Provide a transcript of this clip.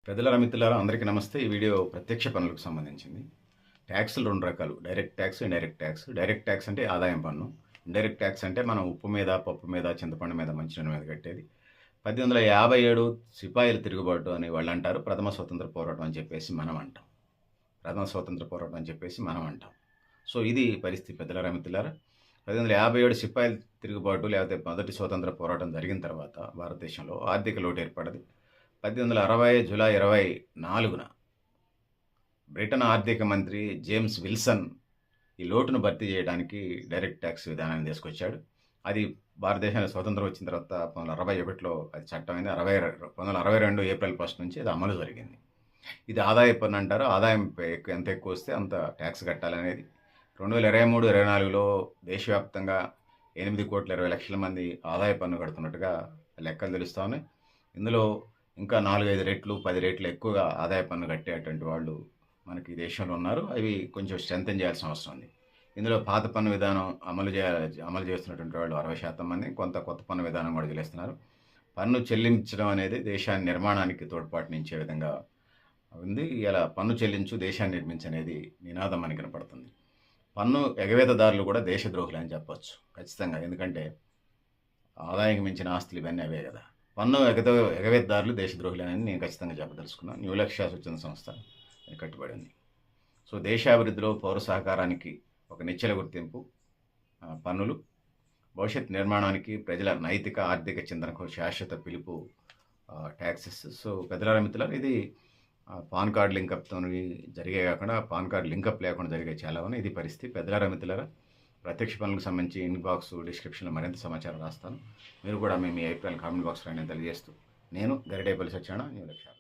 పెద్దలారా మిత్రులారా అందరికీ నమస్తే. ఈ వీడియో ప్రత్యక్ష పన్నులకు సంబంధించింది. ట్యాక్సులు 2 రకాలు. Direct tax, indirect tax. Direct tax అంటే ఆదాయం పన్ను. ఇండైరెక్ట్ ట్యాక్స్ అంటే మనం ఉప్పు మీద, పప్పు మీద, చింతపండు మీద, మంచినీళ్ళ మీద కట్టేది. 1857 సిపాయిల తిరుగుబాటు అని వాళ్ళు అంటారు. ప్రథమ స్వతంత్ర పోరాటం అని చెప్పేసి మనం అంటాం. ప్రథమ స్వతంత్ర పోరాటం అని చెప్పేసి మనం అంటాం. సో ఇది పరిస్థితి పెద్దలారా మిత్రులారా. 1857 సిపాయిల తిరుగుబాటు లేకపోతే మొదటి స్వతంత్ర పోరాటం జరిగిన తర్వాత భారతదేశంలో ఆర్థిక లోటు ఏర్పడ్డది. 1860 జూలై 24న బ్రిటన్ ఆర్థిక మంత్రి జేమ్స్ విల్సన్ ఈ లోటును భర్తీ చేయడానికి డైరెక్ట్ ట్యాక్స్ విధానాన్ని తీసుకొచ్చాడు. అది భారతదేశానికి స్వతంత్రం వచ్చిన తర్వాత 1961లో అది చట్టమైంది. 1962 ఏప్రిల్ 1 నుంచి అది అమలు జరిగింది. ఇది ఆదాయ పన్ను అంటారు. ఆదాయం ఎంత ఎక్కువ వస్తే అంత ట్యాక్స్ కట్టాలనేది. 2023-24లో దేశవ్యాప్తంగా 8,20,00,000 మంది ఆదాయ పన్ను కడుతున్నట్టుగా లెక్కలు తెలుస్తూ ఉన్నాయి. ఇందులో ఇంకా 4-5 రెట్లు 10 రెట్లు ఎక్కువగా ఆదాయ పన్ను కట్టేటువంటి వాళ్ళు మనకి దేశంలో ఉన్నారు. అవి కొంచెం స్ట్రెంథెన్ చేయాల్సిన అవసరం ఉంది. ఇందులో పాత పన్ను విధానం అమలు చేస్తున్నటువంటి వాళ్ళు 60% మంది, కొంత కొత్త పన్ను విధానం కూడా చెల్లిస్తున్నారు. పన్ను చెల్లించడం అనేది దేశాన్ని నిర్మాణానికి తోడ్పాటునిచ్చే విధంగా ఉంది. ఇలా పన్ను చెల్లించు దేశాన్ని నిర్మించనేది నినాదం మనకి కనపడుతుంది. పన్ను ఎగవేతదారులు కూడా దేశద్రోహులు అని చెప్పొచ్చు ఖచ్చితంగా. ఎందుకంటే ఆదాయానికి మించిన ఆస్తులు ఇవన్నీ అవే కదా. పన్ను ఎగవేతదారులు దేశద్రోహులు అని నేను ఖచ్చితంగా చెప్పదలుచుకున్నాను. న్యూ లక్ష్య స్వచ్ఛంద సంస్థ అని కట్టుబడి ఉంది. సో దేశాభివృద్ధిలో పౌర సహకారానికి ఒక నిశ్చల గుర్తింపు పన్నులు, భవిష్యత్ నిర్మాణానికి ప్రజల నైతిక ఆర్థిక చింతనకు శాశ్వత పిలుపు ట్యాక్సెస్. సో పెద్దలారా మిత్రులారా, ఇది పాన్ కార్డ్ లింకప్తో జరిగే కాకుండా పాన్ కార్డ్ లింకప్ లేకుండా జరిగే చాలా ఉన్నాయి. ఇది పరిస్థితి. పెద్దలారా మిత్రులారా, ప్రత్యక్ష పనులకు సంబంధించి ఇన్బాక్స్ డిస్క్రిప్షన్లో మరింత సమాచారం రాస్తాను. మీరు కూడా మీ అభిప్రాయాలు కామెంట్ బాక్స్లో నేను తెలియజేస్తూ, నేను గరిడేపల్లి సత్యనారాయణ, న్యూ లక్ష్య.